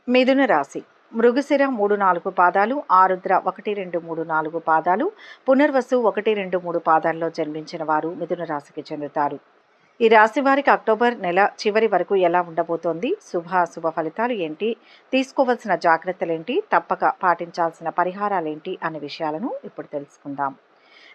మిథున రాశి. మృగశిర 3-4 పాదాలు, ఆరుద్ర 1-2-3-4 పాదాలు, పునర్వసు 1-2-3 పాదాల్లో జన్మించిన వారు మిథున రాశికి చెందుతారు. ఈ రాశి వారికి అక్టోబర్ నెల చివరి వరకు ఎలా ఉండబోతోంది, శుభ ఫలితాలు ఏంటి, తీసుకోవాల్సిన జాగ్రత్తలేంటి, తప్పక పాటించాల్సిన పరిహారాలేంటి అనే విషయాలను ఇప్పుడు తెలుసుకుందాం.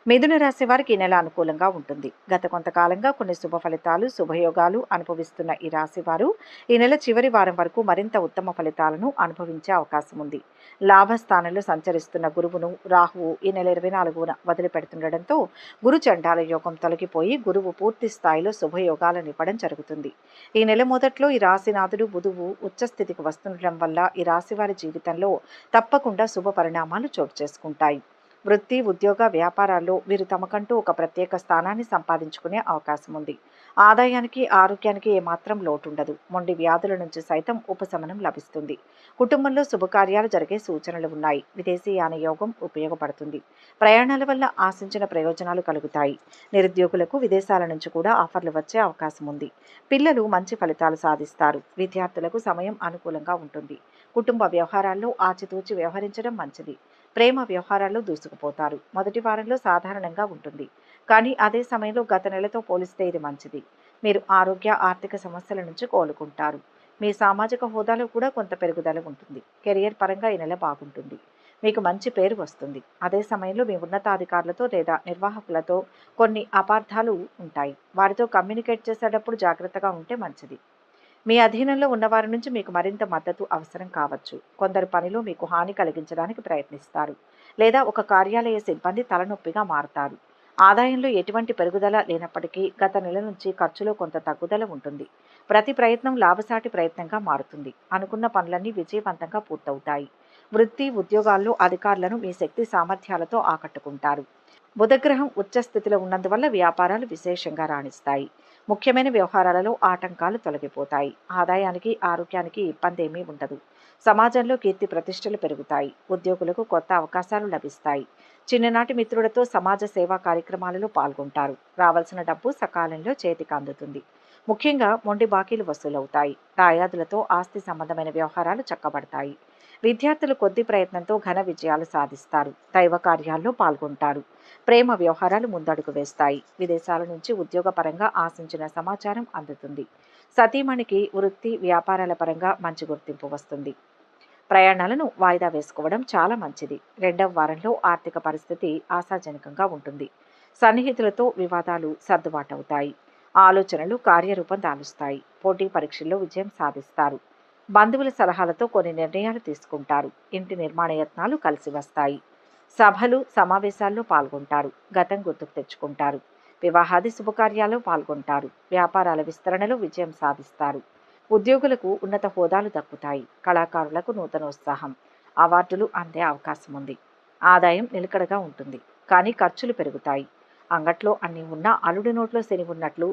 మిథున రాశి వారికి ఈ నెల అనుకూలంగా ఉంటుంది. గత కొంతకాలంగా కొన్ని శుభ ఫలితాలు, శుభయోగాలు అనుభవిస్తున్న ఈ రాశి వారు ఈ నెల చివరి వారం వరకు మరింత ఉత్తమ ఫలితాలను అనుభవించే అవకాశం ఉంది. లాభస్థానంలో సంచరిస్తున్న గురువును రాహువు ఈ నెల 24న వదిలిపెడుతుండటంతో గురు చండాల యోగం తొలగిపోయి గురువు పూర్తి స్థాయిలో శుభయోగాలను ఇవ్వడం జరుగుతుంది. ఈ నెల మొదట్లో ఈ రాశినాథుడు బుధువు ఉచ్చస్థితికి వస్తుండటం వల్ల ఈ రాశి వారి జీవితంలో తప్పకుండా శుభ పరిణామాలు చోటు చేసుకుంటాయి. వృత్తి, ఉద్యోగ, వ్యాపారాల్లో వీరు తమకంటూ ఒక ప్రత్యేక స్థానాన్ని సంపాదించుకునే అవకాశం ఉంది. ఆదాయానికి, ఆరోగ్యానికి ఏమాత్రం లోటుండదు. మొండి వ్యాధుల నుంచి సైతం ఉపశమనం లభిస్తుంది. కుటుంబంలో శుభకార్యాలు జరిగే సూచనలు ఉన్నాయి. విదేశీయాన యోగం ఉపయోగపడుతుంది. ప్రయాణాల వల్ల ఆశించిన ప్రయోజనాలు కలుగుతాయి. నిరుద్యోగులకు విదేశాల నుంచి కూడా ఆఫర్లు వచ్చే అవకాశం ఉంది. పిల్లలు మంచి ఫలితాలు సాధిస్తారు. విద్యార్థులకు సమయం అనుకూలంగా ఉంటుంది. కుటుంబ వ్యవహారాల్లో ఆచితూచి వ్యవహరించడం మంచిది. ప్రేమ వ్యవహారాల్లో దూసుకుపోతారు. మొదటి వారంలో సాధారణంగా ఉంటుంది. కానీ అదే సమయంలో గత నెలతో పోలిస్తే ఇది మంచిది. మీరు ఆరోగ్య, ఆర్థిక సమస్యల నుంచి కోలుకుంటారు. మీ సామాజిక హోదాలో కూడా కొంత పెరుగుదల ఉంటుంది. కెరియర్ పరంగా ఈ నెల బాగుంటుంది. మీకు మంచి పేరు వస్తుంది. అదే సమయంలో మీ ఉన్నతాధికారులతో లేదా నిర్వాహకులతో కొన్ని అపార్థాలు ఉంటాయి. వారితో కమ్యూనికేట్ చేసేటప్పుడు జాగ్రత్తగా ఉంటే మంచిది. మీ అధీనంలో ఉన్నవారి నుంచి మీకు మరింత మద్దతు అవసరం కావచ్చు. కొందరు పనిలో మీకు హాని కలిగించడానికి ప్రయత్నిస్తారు. లేదా ఒక కార్యాలయ సిబ్బంది తలనొప్పిగా మారతారు. ఆదాయంలో ఎటువంటి పెరుగుదల లేనప్పటికీ గత నెల నుంచి ఖర్చులో కొంత తగ్గుదల ఉంటుంది. ప్రతి ప్రయత్నం లాభసాటి ప్రయత్నంగా మారుతుంది. అనుకున్న పనులన్నీ విజయవంతంగా పూర్తవుతాయి. వృత్తి, ఉద్యోగాల్లో అధికారులను మీ శక్తి సామర్థ్యాలతో ఆకట్టుకుంటారు. బుధగ్రహం ఉచ్చస్థితిలో ఉన్నందువల్ల వ్యాపారాలు విశేషంగా రాణిస్తాయి. ముఖ్యమైన వ్యవహారాలలో ఆటంకాలు తొలగిపోతాయి. ఆదాయానికి, ఆరోగ్యానికి ఇబ్బంది ఏమీ ఉండదు. సమాజంలో కీర్తి ప్రతిష్టలు పెరుగుతాయి. ఉద్యోగులకు కొత్త అవకాశాలు లభిస్తాయి. చిన్ననాటి మిత్రులతో సమాజ సేవా కార్యక్రమాలలో పాల్గొంటారు. రావాల్సిన డబ్బు సకాలంలో చేతికి అందుతుంది. ముఖ్యంగా మొండి బాకీలు వసూలవుతాయి. దాయాదులతో ఆస్తి సంబంధమైన వ్యవహారాలు చక్కబడతాయి. విద్యార్థులు కొద్ది ప్రయత్నంతో ఘన విజయాలు సాధిస్తారు. దైవ కార్యాల్లో పాల్గొంటారు. ప్రేమ వ్యవహారాలు ముందడుగు వేస్తాయి. విదేశాల నుంచి ఉద్యోగపరంగా ఆశించిన సమాచారం అందుతుంది. సతీమణికి వృత్తి, వ్యాపారాల పరంగా మంచి గుర్తింపు వస్తుంది. ప్రయాణాలను వాయిదా వేసుకోవడం చాలా మంచిది. రెండవ వారంలో ఆర్థిక పరిస్థితి ఆశాజనకంగా ఉంటుంది. సన్నిహితులతో వివాదాలు సర్దుబాటవుతాయి. ఆలోచనలు కార్యరూపం దాలుస్తాయి. పోటీ పరీక్షల్లో విజయం సాధిస్తారు. బంధువుల సలహాలతో కొన్ని నిర్ణయాలు తీసుకుంటారు. ఇంటి నిర్మాణ యత్నాలు కలిసి వస్తాయి. సభలు, సమావేశాల్లో పాల్గొంటారు. గతం గుర్తుకు తెచ్చుకుంటారు. వివాహాది శుభకార్యాల్లో పాల్గొంటారు. వ్యాపారాల విస్తరణలో విజయం సాధిస్తారు. ఉద్యోగులకు ఉన్నత హోదాలు దక్కుతాయి. కళాకారులకు నూతనోత్సాహం, అవార్డులు అందే అవకాశం ఉంది. ఆదాయం నిలకడగా ఉంటుంది. కానీ ఖర్చులు పెరుగుతాయి. అంగట్లో అన్నీ ఉన్నా అల్లుడి నోట్లో శని ఉన్నట్లు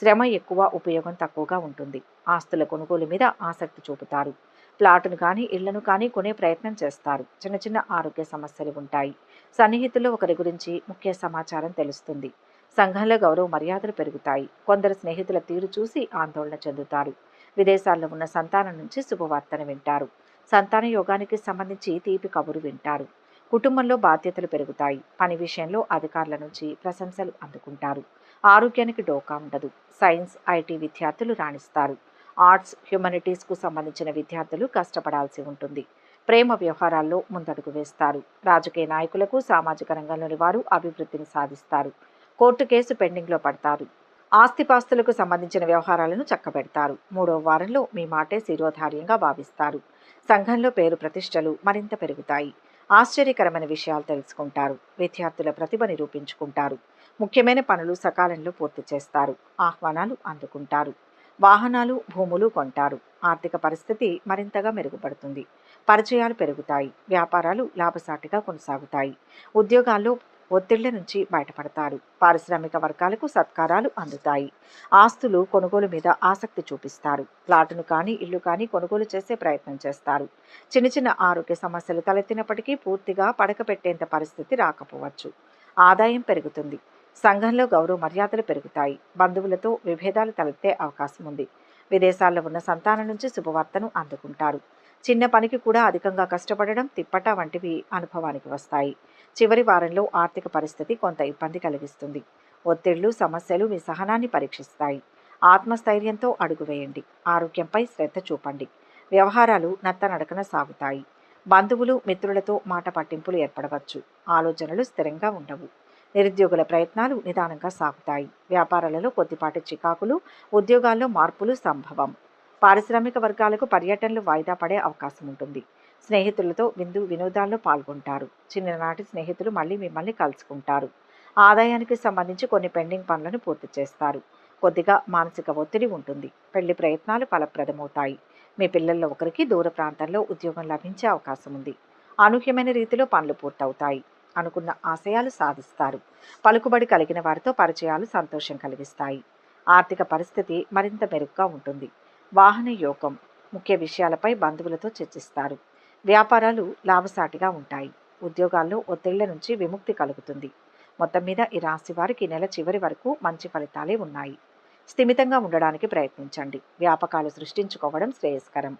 శ్రమ ఎక్కువ, ఉపయోగం తక్కువగా ఉంటుంది. ఆస్తుల కొనుగోలు మీద ఆసక్తి చూపుతారు. ప్లాటును కానీ, ఇళ్లను కానీ కొనే ప్రయత్నం చేస్తారు. చిన్న చిన్న ఆరోగ్య సమస్యలు ఉంటాయి. సన్నిహితుల్లో ఒకరి గురించి ముఖ్య సమాచారం తెలుస్తుంది. సంఘంలో గౌరవ మర్యాదలు పెరుగుతాయి. కొందరు స్నేహితుల తీరు చూసి ఆందోళన చెందుతారు. విదేశాల్లో ఉన్న సంతానం నుంచి శుభవార్తను వింటారు. సంతాన యోగానికి సంబంధించి తీపి కబురు వింటారు. కుటుంబంలో బాధ్యతలు పెరుగుతాయి. పని విషయంలో అధికారుల నుంచి ప్రశంసలు అందుకుంటారు. ఆరోగ్యానికి డోకా ఉండదు. సైన్స్, ఐటీ విద్యార్థులు రాణిస్తారు. ఆర్ట్స్, హ్యుమానిటీస్కు సంబంధించిన విద్యార్థులు కష్టపడాల్సి ఉంటుంది. ప్రేమ వ్యవహారాల్లో ముందడుగు వేస్తారు. రాజకీయ నాయకులకు, సామాజిక రంగంలోని వారు అభివృద్ధిని సాధిస్తారు. కోర్టు కేసు పెండింగ్లో పడతారు. ఆస్తిపాస్తులకు సంబంధించిన వ్యవహారాలను చక్కబెడతారు. మూడవ వారంలో మీ మాటే శిరోధార్యంగా భావిస్తారు. సంఘంలో పేరు ప్రతిష్టలు మరింత పెరుగుతాయి. ఆశ్చర్యకరమైన విషయాలు తెలుసుకుంటారు. విద్యార్థుల ప్రతిభ నిరూపించుకుంటారు. ముఖ్యమైన పనులు సకాలంలో పూర్తి చేస్తారు. ఆహ్వానాలు అందుకుంటారు. వాహనాలు, భూములు కొంటారు. ఆర్థిక పరిస్థితి మరింతగా మెరుగుపడుతుంది. పరిచయాలు పెరుగుతాయి. వ్యాపారాలు లాభసాటిగా కొనసాగుతాయి. ఉద్యోగాల్లో ఒత్తిళ్ల నుంచి బయటపడతారు. పారిశ్రామిక వర్గాలకు సత్కారాలు అందుతాయి. ఆస్తులు కొనుగోలు మీద ఆసక్తి చూపిస్తారు. ప్లాటును కానీ, ఇల్లు కానీ కొనుగోలు చేసే ప్రయత్నం చేస్తారు. చిన్న చిన్న ఆరోగ్య సమస్యలు తలెత్తినప్పటికీ పూర్తిగా పడకపెట్టేంత పరిస్థితి రాకపోవచ్చు. ఆదాయం పెరుగుతుంది. సంఘంలో గౌరవ మర్యాదలు పెరుగుతాయి. బంధువులతో విభేదాలు తలెత్తే అవకాశం ఉంది. విదేశాల్లో ఉన్న సంతానం నుంచి శుభవార్తను అందుకుంటారు. చిన్న పనికి కూడా అధికంగా కష్టపడడం, తిప్పట వంటివి అనుభవానికి వస్తాయి. చివరి వారంలో ఆర్థిక పరిస్థితి కొంత ఇబ్బంది కలిగిస్తుంది. ఒత్తిళ్లు, సమస్యలు మీ సహనాన్ని పరీక్షిస్తాయి. ఆత్మస్థైర్యంతో అడుగు వేయండి. ఆరోగ్యంపై శ్రద్ధ చూపండి. వ్యవహారాలు నత్తనడకన సాగుతాయి. బంధువులు, మిత్రులతో మాట పట్టింపులు ఏర్పడవచ్చు. ఆలోచనలు స్థిరంగా ఉండవు. నిరుద్యోగుల ప్రయత్నాలు నిదానంగా సాగుతాయి. వ్యాపారాలలో కొద్దిపాటి చికాకులు, ఉద్యోగాల్లో మార్పులు సంభవం. పారిశ్రామిక వర్గాలకు పర్యటనలు వాయిదా పడే అవకాశం ఉంటుంది. స్నేహితులతో వినోదాల్లో పాల్గొంటారు. చిన్ననాటి స్నేహితులు మళ్ళీ మిమ్మల్ని కలుసుకుంటారు. ఆదాయానికి సంబంధించి కొన్ని పెండింగ్ పనులను పూర్తి చేస్తారు. కొద్దిగా మానసిక ఒత్తిడి ఉంటుంది. పెళ్లి ప్రయత్నాలు ఫలప్రదమవుతాయి. మీ పిల్లల్లో ఒకరికి దూర ప్రాంతంలో ఉద్యోగం లభించే అవకాశం ఉంది. అనూహ్యమైన రీతిలో పనులు పూర్తవుతాయి. అనుకున్న ఆశయాలు సాధిస్తారు. పలుకుబడి కలిగిన వారితో పరిచయాలు సంతోషం కలిగిస్తాయి. ఆర్థిక పరిస్థితి మరింత మెరుగ్గా ఉంటుంది. వాహన యోగం. ముఖ్య విషయాలపై బంధువులతో చర్చిస్తారు. వ్యాపారాలు లాభసాటిగా ఉంటాయి. ఉద్యోగాల్లో ఒత్తిళ్ల నుంచి విముక్తి కలుగుతుంది. మొత్తం మీద ఈ రాశి వారికి నెల చివరి వరకు మంచి ఫలితాలే ఉన్నాయి. స్థిమితంగా ఉండడానికి ప్రయత్నించండి. వ్యాపకాలు సృష్టించుకోవడం శ్రేయస్కరం.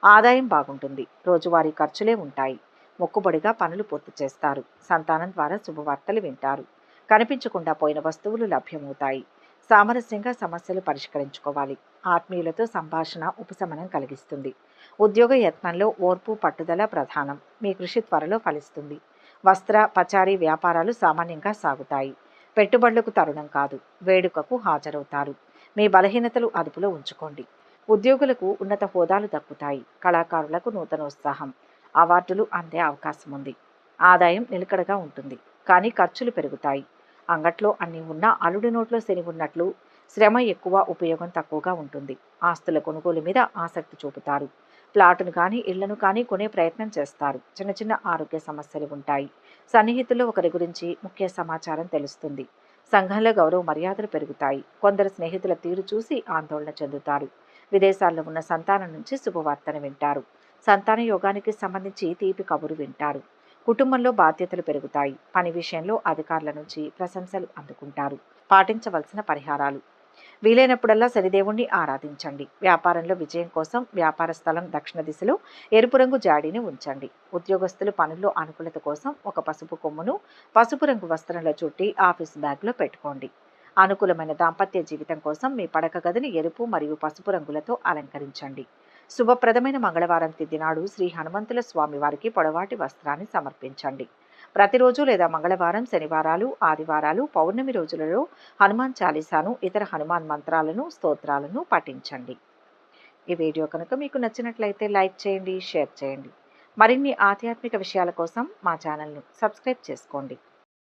ఆదాయం బాగుంటుంది. రోజువారీ ఖర్చులే ఉంటాయి. మొక్కుబడిగా పనులు పూర్తి చేస్తారు. సంతానం ద్వారా శుభవార్తలు వింటారు. కనిపించకుండా పోయిన వస్తువులు లభ్యమవుతాయి. సామరస్యంగా సమస్యలు పరిష్కరించుకోవాలి. ఆత్మీయులతో సంభాషణ ఉపశమనం కలిగిస్తుంది. ఉద్యోగ యత్నంలో ఓర్పు, పట్టుదల ప్రధానం. మీ కృషి త్వరలో ఫలిస్తుంది. వస్త్ర, పచారీ వ్యాపారాలు సామాన్యంగా సాగుతాయి. పెట్టుబడులకు తరుణం కాదు. వేడుకకు హాజరవుతారు. మీ బలహీనతలు అదుపులో ఉంచుకోండి. ఉద్యోగులకు ఉన్నత హోదాలు దక్కుతాయి. కళాకారులకు నూతనోత్సాహం, అవార్డులు అందే అవకాశం ఉంది. ఆదాయం నిలకడగా ఉంటుంది. కానీ ఖర్చులు పెరుగుతాయి. అంగట్లో అన్నీ ఉన్నా అల్లుడి నోట్లో శని ఉన్నట్లు శ్రమ ఎక్కువ, ఉపయోగం తక్కువగా ఉంటుంది. ఆస్తుల కొనుగోలు మీద ఆసక్తి చూపుతారు. ప్లాటును కానీ ఇళ్లను కానీ కొనే ప్రయత్నం చేస్తారు. చిన్న చిన్న ఆరోగ్య సమస్యలు ఉంటాయి. సన్నిహితుల్లో ఒకరి గురించి ముఖ్య సమాచారం తెలుస్తుంది. సంఘంలో గౌరవ మర్యాదలు పెరుగుతాయి. కొందరు స్నేహితుల తీరు చూసి ఆందోళన చెందుతారు. విదేశాల్లో ఉన్న సంతానం నుంచి శుభవార్తను వింటారు. సంతాన యోగానికి సంబంధించి తీపి కబురు వింటారు. కుటుంబంలో బాధ్యతలు పెరుగుతాయి. పని విషయంలో అధికారుల నుంచి ప్రశంసలు అందుకుంటారు. పాటించవలసిన పరిహారాలు. వీలైనప్పుడల్లా శనిదేవుణ్ణి ఆరాధించండి. వ్యాపారంలో విజయం కోసం వ్యాపార స్థలం దక్షిణ దిశలో ఎరుపు రంగు జాడీని ఉంచండి. ఉద్యోగస్తులు పనుల్లో అనుకూలత కోసం ఒక పసుపు కొమ్మును పసుపు రంగు వస్త్రంలో చుట్టి ఆఫీస్ బ్యాగ్లో పెట్టుకోండి. అనుకూలమైన దాంపత్య జీవితం కోసం మీ పడక గదిని ఎరుపు మరియు పసుపు రంగులతో అలంకరించండి. శుభప్రదమైన మంగళవారం తిథి నాడు శ్రీ హనుమంతుల స్వామి వారికి పొడవాటి వస్త్రాన్ని సమర్పించండి. ప్రతిరోజు లేదా మంగళవారం, శనివారాలు, ఆదివారాలు, పౌర్ణమి రోజులలో హనుమాన్ చాలీసాను, ఇతర హనుమాన్ మంత్రాలను, స్తోత్రాలను పఠించండి. ఈ వీడియో కనుక మీకు నచ్చినట్లయితే లైక్ చేయండి, షేర్ చేయండి. మరిన్ని ఆధ్యాత్మిక విషయాల కోసం మా ఛానల్ను సబ్స్క్రైబ్ చేసుకోండి.